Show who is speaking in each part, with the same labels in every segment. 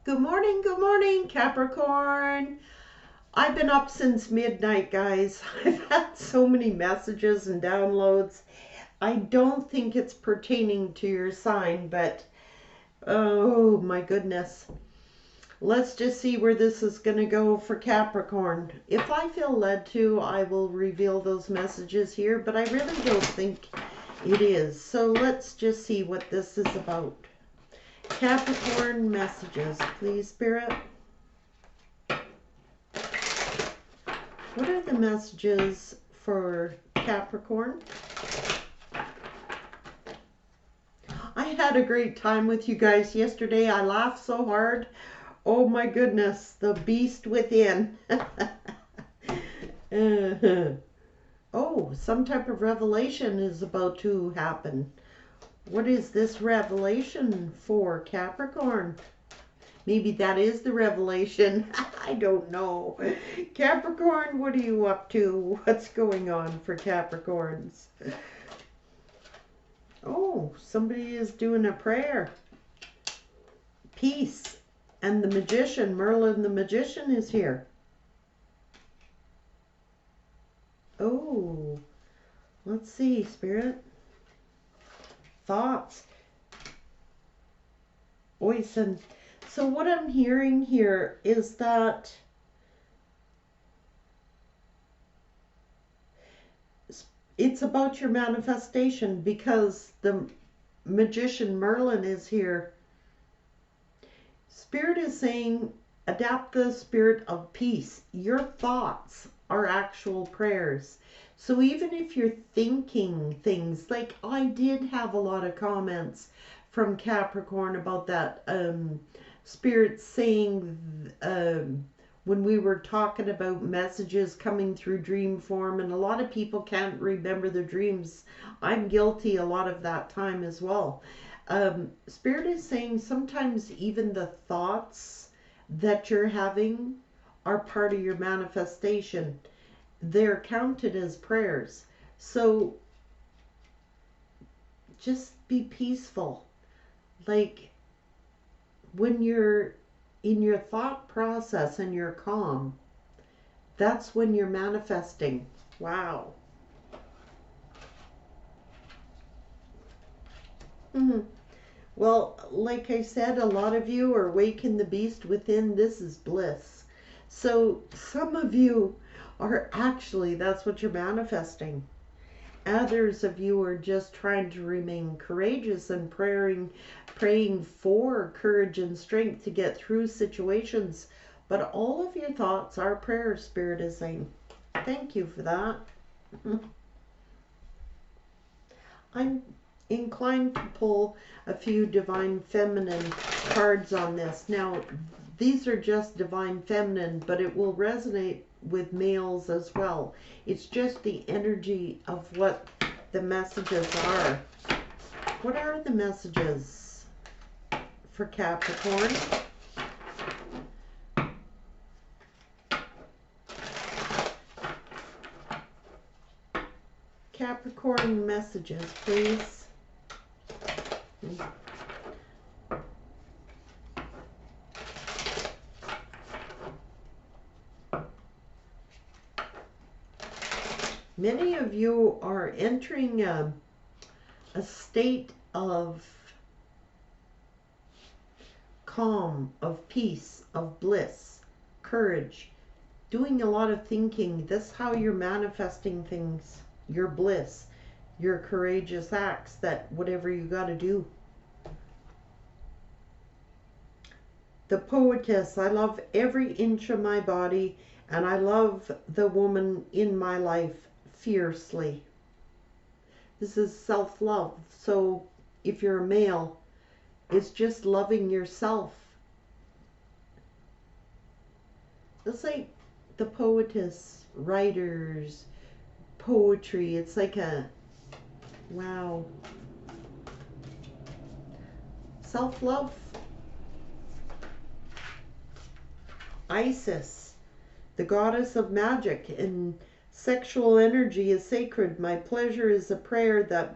Speaker 1: Good morning, Capricorn. I've been up since midnight, guys. I've had so many messages and downloads. I don't think it's pertaining to your sign, but oh my goodness. Let's just see where this is going to go for Capricorn. If I feel led to, I will reveal those messages here, but I really don't think it is. So let's just see what this is about. Capricorn messages, please, Spirit. What are the messages for Capricorn? I had a great time with you guys yesterday. I laughed so hard. Oh my goodness, the beast within. Oh, some type of revelation is about to happen. What is this revelation for Capricorn? Maybe that is the revelation. I don't know. Capricorn, what are you up to? What's going on for Capricorns? Oh, somebody is doing a prayer. Peace. And the magician, Merlin the magician, is here. Oh, let's see, Spirit. Thoughts. Oisen. So what I'm hearing here is that it's about your manifestation, because the magician Merlin is here. Spirit is saying, adapt the spirit of peace. Your thoughts are actual prayers. So even if you're thinking things, like I did have a lot of comments from Capricorn about that, Spirit saying, when we were talking about messages coming through dream form, and a lot of people can't remember their dreams. I'm guilty a lot of that time as well. Spirit is saying sometimes even the thoughts that you're having are part of your manifestation. They're counted as prayers. So just be peaceful. Like when you're in your thought process and you're calm, that's when you're manifesting. Wow. Well, like I said, a lot of you are waking the beast within. This is bliss. So some of you are actually, that's what you're manifesting. Others of you are just trying to remain courageous and praying for courage and strength to get through situations. But all of your thoughts are prayers, Spirit is saying. Thank you for that. I'm inclined to pull a few divine feminine cards on this. Now, these are just divine feminine, but it will resonate with males as well. It's just the energy of what the messages are. What are the messages for Capricorn? Capricorn messages, please. Many of you are entering a state of calm, of peace, of bliss, courage, doing a lot of thinking. That's how you're manifesting things, your bliss, your courageous acts, that whatever you got to do. The poetess, I love every inch of my body, and I love the woman in my life fiercely. This is self-love. So if you're a male, it's just loving yourself. It's like the poetess, writers, poetry. It's like a, wow. Self-love. Isis, the goddess of magic, and sexual energy is sacred. My pleasure is a prayer that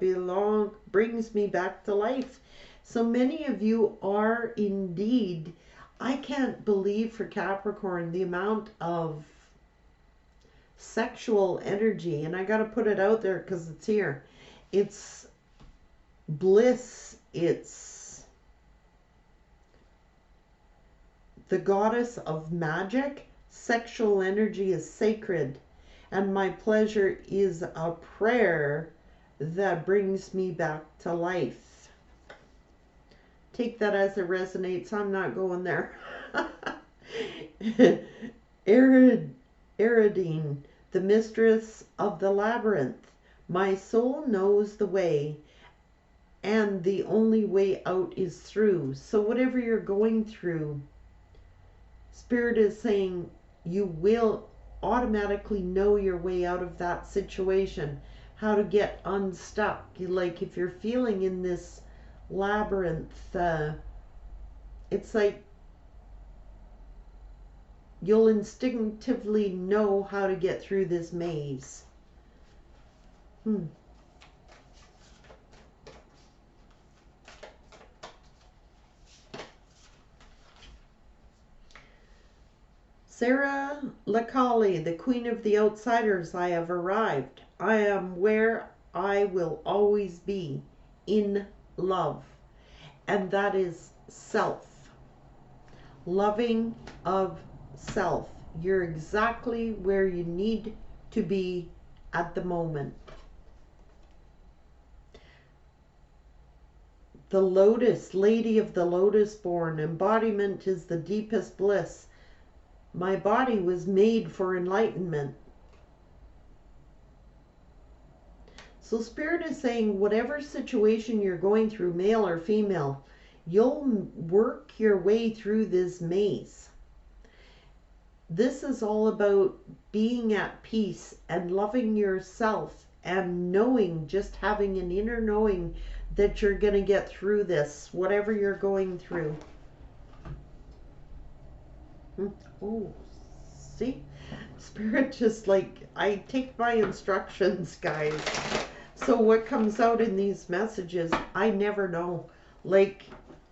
Speaker 1: brings me back to life. So many of you are indeed I can't believe for Capricorn the amount of sexual energy, and I got to put it out there because it's here. It's bliss, it's the goddess of magic. Sexual energy is sacred, and my pleasure is a prayer that brings me back to life. Take that as it resonates. I'm not going there. Eridine, the mistress of the labyrinth. My soul knows the way, and the only way out is through. So whatever you're going through, Spirit is saying you will automatically know your way out of that situation, how to get unstuck. Like if you're feeling in this labyrinth, it's like you'll instinctively know how to get through this maze. Sarah Lacali, the queen of the outsiders, I have arrived. I am where I will always be, in love. And that is self. Loving of self. You're exactly where you need to be at the moment. The lotus, lady of the lotus born, embodiment is the deepest bliss. My body was made for enlightenment. So Spirit is saying whatever situation you're going through, male or female, you'll work your way through this maze. This is all about being at peace and loving yourself and knowing, just having an inner knowing that you're going to get through this, whatever you're going through. Oh, see? Spirit just like, I take my instructions, guys. So what comes out in these messages, I never know. Like,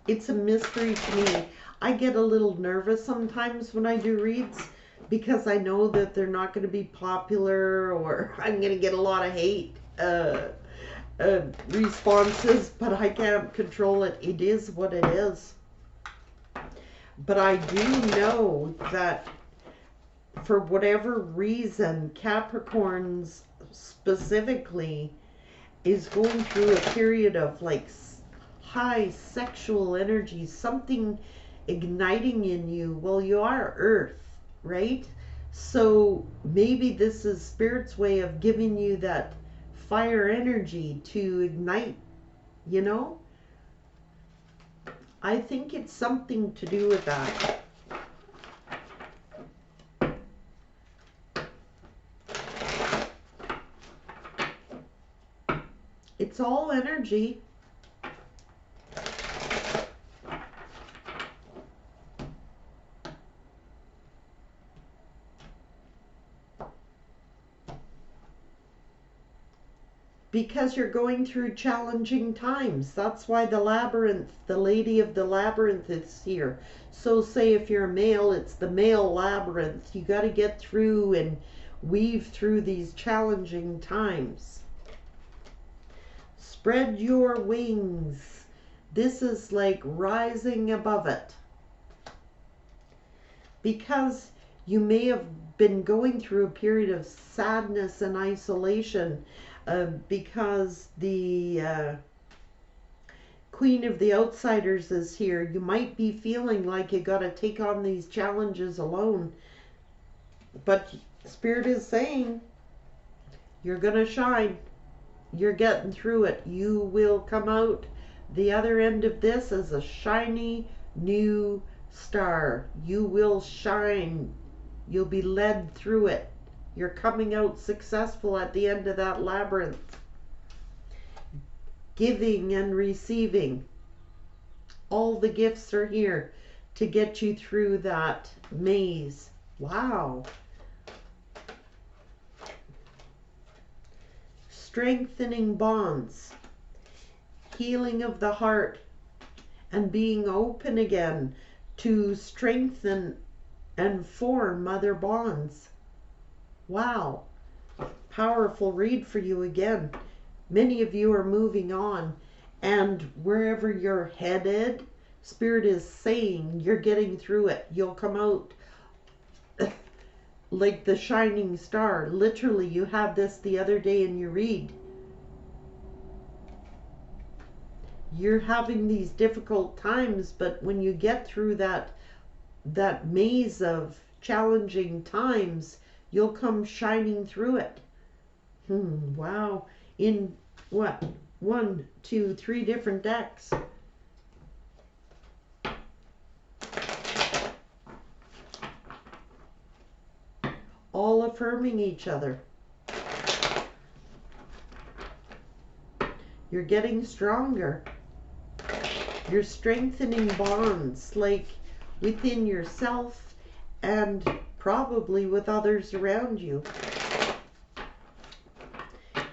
Speaker 1: it's a mystery to me. I get a little nervous sometimes when I do reads because I know that they're not going to be popular, or I'm going to get a lot of hate responses, but I can't control it. It is what it is. But I do know that for whatever reason, Capricorns specifically is going through a period of like high sexual energy, something igniting in you. Well, you are Earth, right? So maybe this is Spirit's way of giving you that fire energy to ignite, you know? I think it's something to do with that. It's all energy. Because you're going through challenging times. That's why the labyrinth, the lady of the labyrinth is here. So say if you're a male, it's the male labyrinth. You got to get through and weave through these challenging times. Spread your wings. This is like rising above it. Because you may have been going through a period of sadness and isolation, because the Queen of the Outsiders is here. You might be feeling like you got to take on these challenges alone. But Spirit is saying, you're going to shine. You're getting through it. You will come out the other end of this as a shiny new star. You will shine. You'll be led through it. You're coming out successful at the end of that labyrinth. Giving and receiving. All the gifts are here to get you through that maze. Wow. Strengthening bonds. Healing of the heart. And being open again to strengthen and form other bonds. Wow. Powerful read for you again. Many of you are moving on, and wherever you're headed, Spirit is saying you're getting through it. You'll come out like the shining star. Literally, you had this the other day in your read. You're having these difficult times, but when you get through that maze of challenging times, you'll come shining through it. Wow. In what? 1, 2, 3 different decks. All affirming each other. You're getting stronger. You're strengthening bonds, like within yourself and probably with others around you.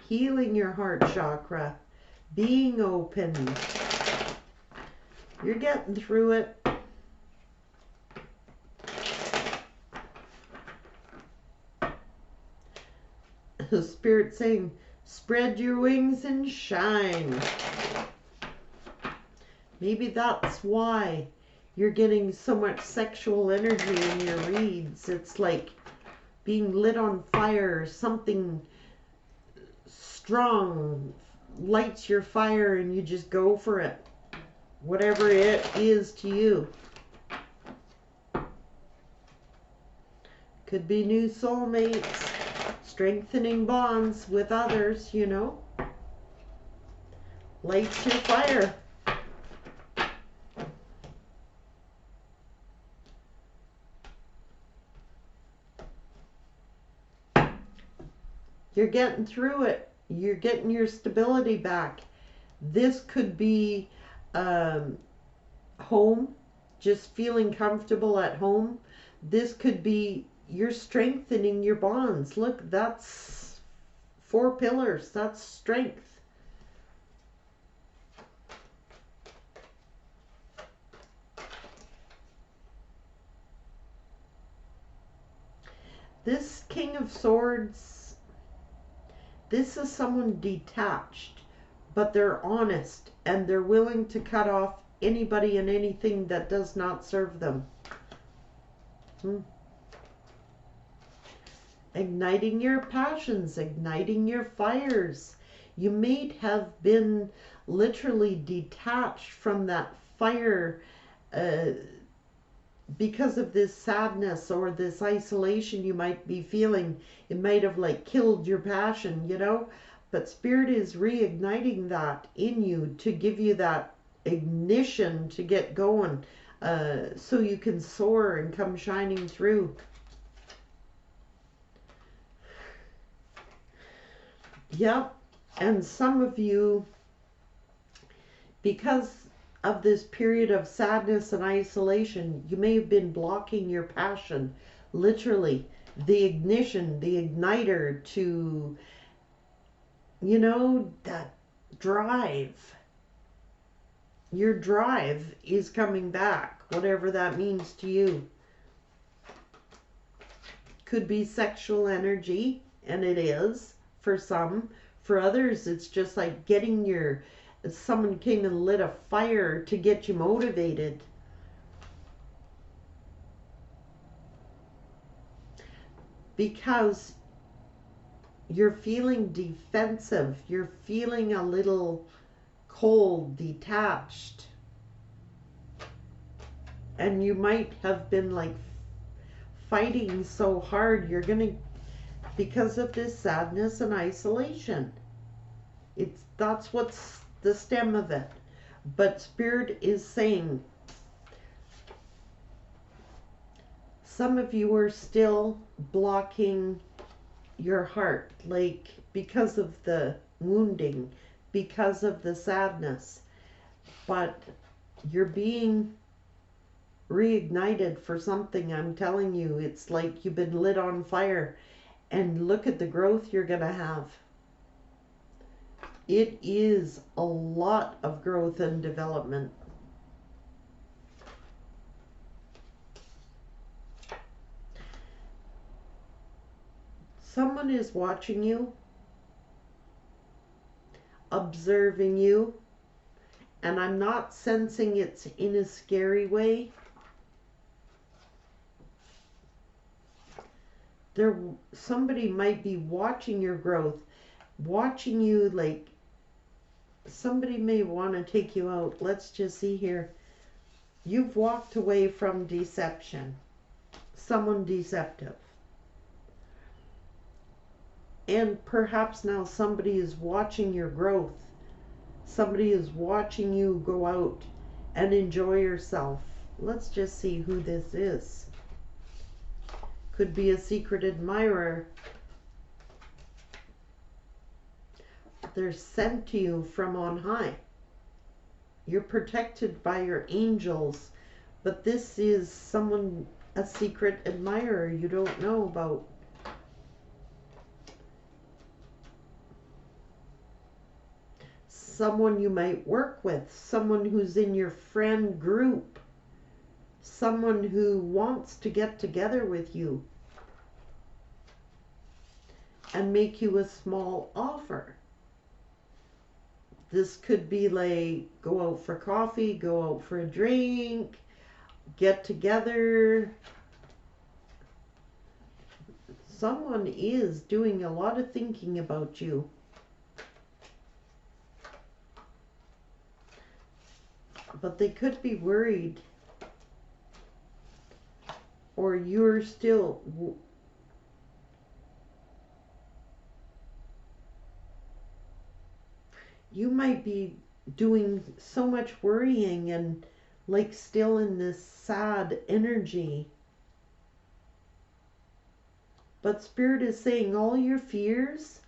Speaker 1: Healing your heart chakra. Being open. You're getting through it. The Spirit saying, spread your wings and shine. Maybe that's why you're getting so much sexual energy in your reads. It's like being lit on fire. Something strong lights your fire and you just go for it. Whatever it is to you. Could be new soulmates. Strengthening bonds with others, you know. Lights your fire. You're getting through it. You're getting your stability back. This could be home, just feeling comfortable at home. This could be you're strengthening your bonds. Look, that's 4 pillars. That's strength. This King of Swords, this is someone detached, but they're honest and they're willing to cut off anybody and anything that does not serve them. Igniting your passions, igniting your fires. You may have been literally detached from that fire because of this sadness or this isolation you might be feeling. It might have like killed your passion, you know, but Spirit is reigniting that in you to give you that ignition to get going, so you can soar and come shining through. Yep. And some of you, because of this period of sadness and isolation, you may have been blocking your passion, literally the ignition, the igniter to, you know, that drive. Your drive is coming back, whatever that means to you. Could be sexual energy, and it is for some. For others, it's just like getting your, someone came and lit a fire to get you motivated. Because you're feeling defensive. You're feeling a little cold, detached. And you might have been like fighting so hard. You're going to, because of this sadness and isolation. That's what's the stem of it. But Spirit is saying, some of you are still blocking your heart, like because of the wounding, because of the sadness. But you're being reignited for something. I'm telling you, it's like you've been lit on fire. And look at the growth you're going to have. It is a lot of growth and development. someone is watching you, observing you, and I'm not sensing it's in a scary way. Somebody might be watching your growth, watching you, like somebody may want to take you out. Let's just see here. You've walked away from deception, someone deceptive. And perhaps now somebody is watching your growth. Somebody is watching you go out and enjoy yourself. Let's just see who this is. Could be a secret admirer. They're sent to you from on high. You're protected by your angels, but this is someone, a secret admirer you don't know about. Someone you might work with, someone who's in your friend group, someone who wants to get together with you and make you a small offer. This could be like go out for coffee, go out for a drink, get together. Someone is doing a lot of thinking about you. But they could be worried, or you're still you might be doing so much worrying and like still in this sad energy. But Spirit is saying all your fears,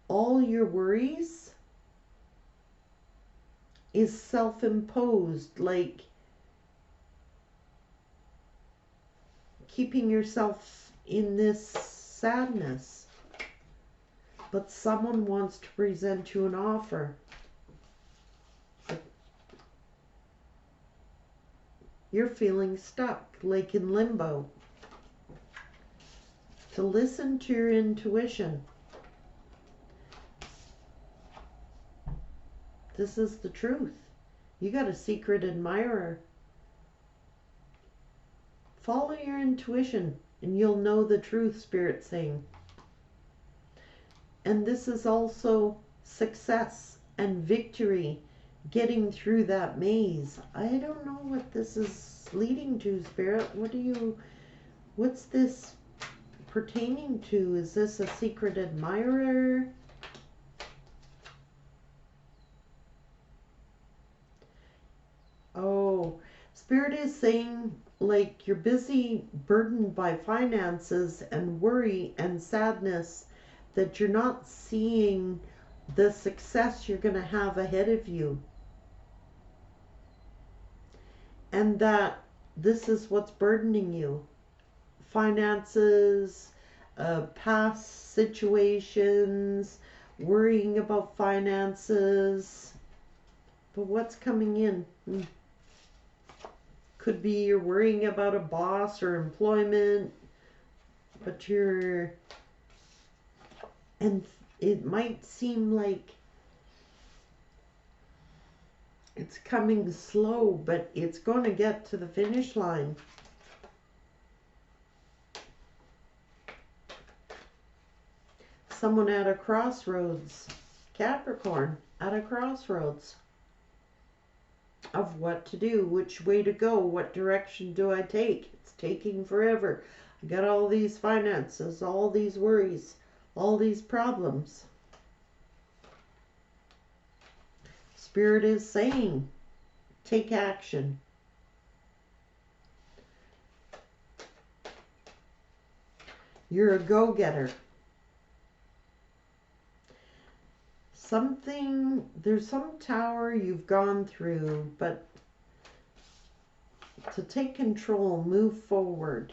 Speaker 1: all your worries is self-imposed, like keeping yourself in this sadness. But someone wants to present you an offer. You're feeling stuck, like in limbo. To listen to your intuition. This is the truth. You got a secret admirer. Follow your intuition and you'll know the truth, Spirit's saying. And this is also success and victory, getting through that maze. I don't know what this is leading to, Spirit. What's this pertaining to? Is this a secret admirer? Oh, Spirit is saying like you're busy, burdened by finances and worry and sadness, that you're not seeing the success you're going to have ahead of you. And that this is what's burdening you. Finances, past situations, worrying about finances. But what's coming in? Could be you're worrying about a boss or employment, but and it might seem like it's coming slow, but it's going to get to the finish line. Someone at a crossroads, Capricorn, at a crossroads of what to do, which way to go, what direction do I take? It's taking forever. I got all these finances, all these worries, all these problems. Spirit is saying, take action. You're a go-getter. There's some tower you've gone through, but to take control, move forward.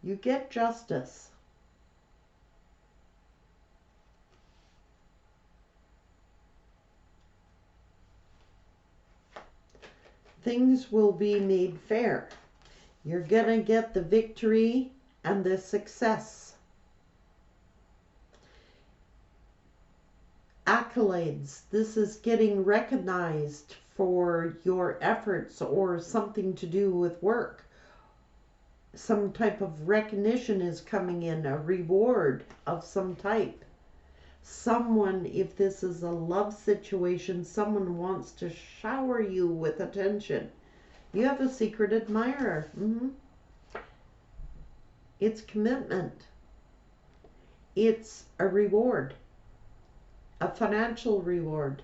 Speaker 1: You get justice. Things will be made fair. You're going to get the victory and the success. Accolades. This is getting recognized for your efforts or something to do with work. Some type of recognition is coming in, a reward of some type. Someone, if this is a love situation, someone wants to shower you with attention. You have a secret admirer. It's commitment. It's a reward, a financial reward.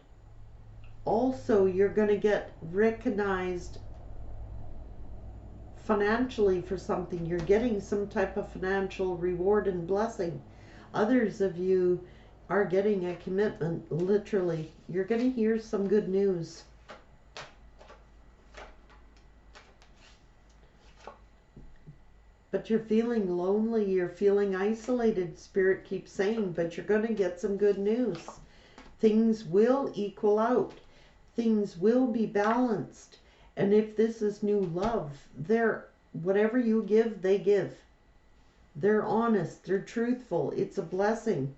Speaker 1: Also, you're going to get recognized financially for something. You're getting some type of financial reward and blessing. Others of you are getting a commitment, literally. You're going to hear some good news. But you're feeling lonely, you're feeling isolated, Spirit keeps saying, but you're going to get some good news. Things will equal out. Things will be balanced. And if this is new love, whatever you give, they give. They're honest, they're truthful, it's a blessing.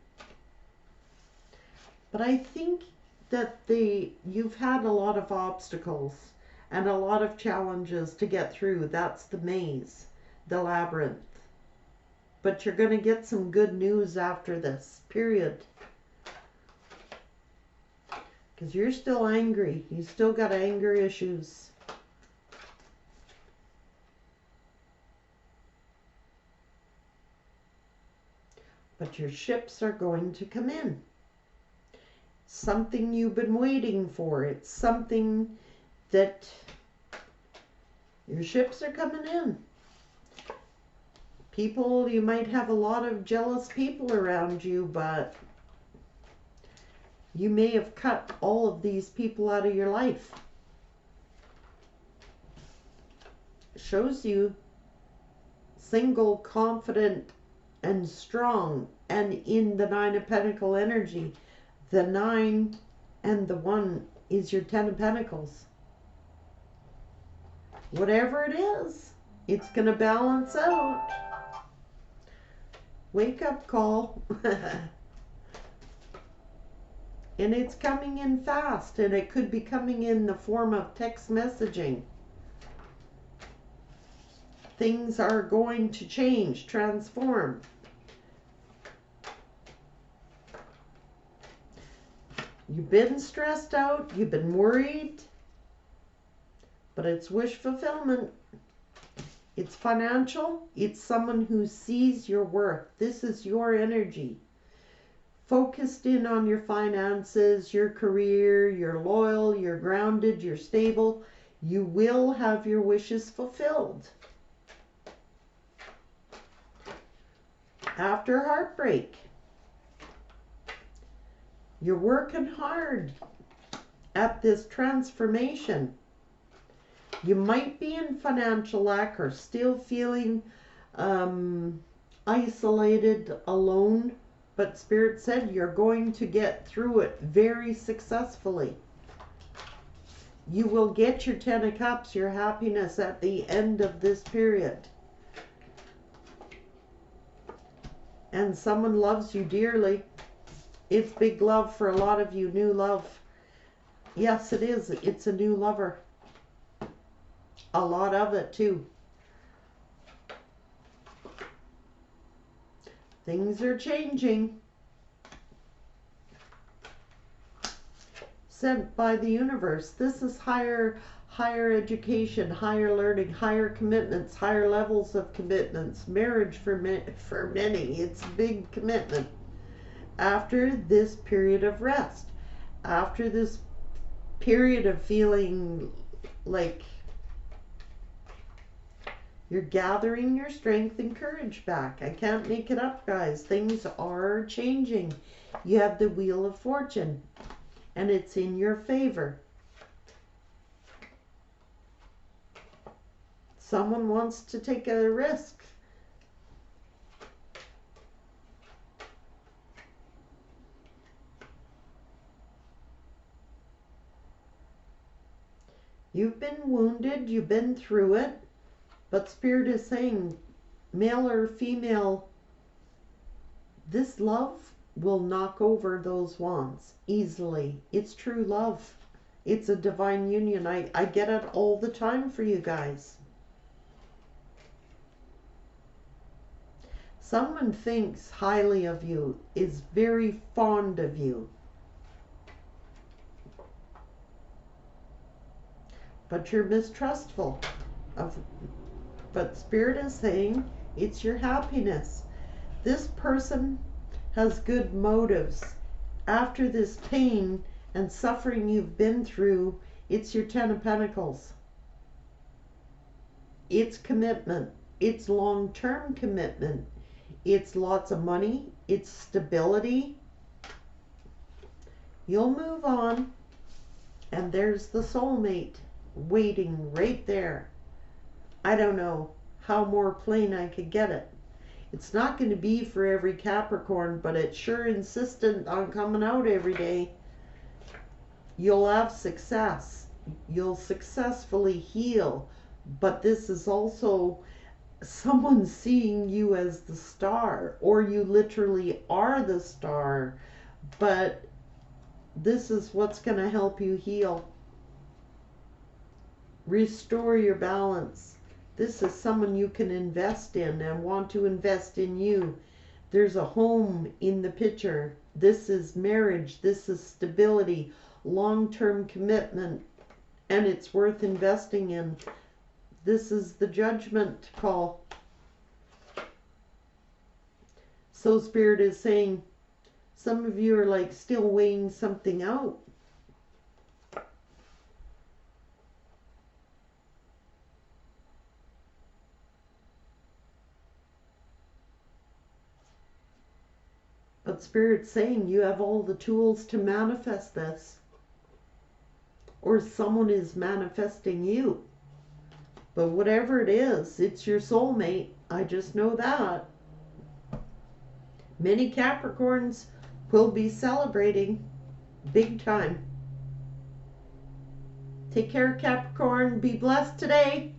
Speaker 1: But I think that you've had a lot of obstacles and a lot of challenges to get through. That's the maze, the labyrinth. But you're going to get some good news after this period. Because you're still angry. You still got anger issues. But your ships are going to come in. Something you've been waiting for. It's something that your ships are coming in. People, you might have a lot of jealous people around you, but you may have cut all of these people out of your life. Shows you single, confident, and strong. And in the Nine of Pentacles energy, the 9 and the 1 is your 10 of Pentacles. Whatever it is, it's going to balance out. Wake up call. And it's coming in fast, and it could be coming in the form of text messaging. Things are going to change, transform. You've been stressed out, you've been worried, but it's wish fulfillment. It's financial. It's someone who sees your worth. This is your energy. Focused in on your finances, your career, you're loyal, you're grounded, you're stable. You will have your wishes fulfilled. After heartbreak, you're working hard at this transformation. You might be in financial lack or still feeling isolated, alone, but Spirit said you're going to get through it very successfully. You will get your 10 of Cups, your happiness at the end of this period. And someone loves you dearly. It's big love for a lot of you, new love. Yes, it is. It's a new lover. A lot of it too. Things are changing. Sent by the universe. This is higher education, higher learning, higher commitments, higher levels of commitments. Marriage for many. It's a big commitment. After this period of rest. After this period of feeling like you're gathering your strength and courage back. I can't make it up, guys. Things are changing. You have the Wheel of Fortune, and it's in your favor. Someone wants to take a risk. You've been wounded. You've been through it. But Spirit is saying, male or female, this love will knock over those wands easily. It's true love. It's a divine union. I get it all the time for you guys. Someone thinks highly of you, is very fond of you. But you're mistrustful of, but Spirit is saying it's your happiness. This person has good motives. After this pain and suffering you've been through, it's your 10 of Pentacles. It's commitment. It's long-term commitment. It's lots of money. It's stability. You'll move on. And there's the soulmate waiting right there. I don't know how more plain I could get it. It's not going to be for every Capricorn, but it's sure insistent on coming out every day. You'll have success. You'll successfully heal. But this is also someone seeing you as the star, or you literally are the star. But this is what's going to help you heal. Restore your balance. This is someone you can invest in and want to invest in you. There's a home in the picture. This is marriage. This is stability, long-term commitment, and it's worth investing in. This is the judgment call. So Spirit is saying, some of you are like still weighing something out. But Spirit's saying you have all the tools to manifest this. Or someone is manifesting you. But whatever it is, it's your soulmate. I just know that. Many Capricorns will be celebrating big time. Take care, Capricorn. Be blessed today.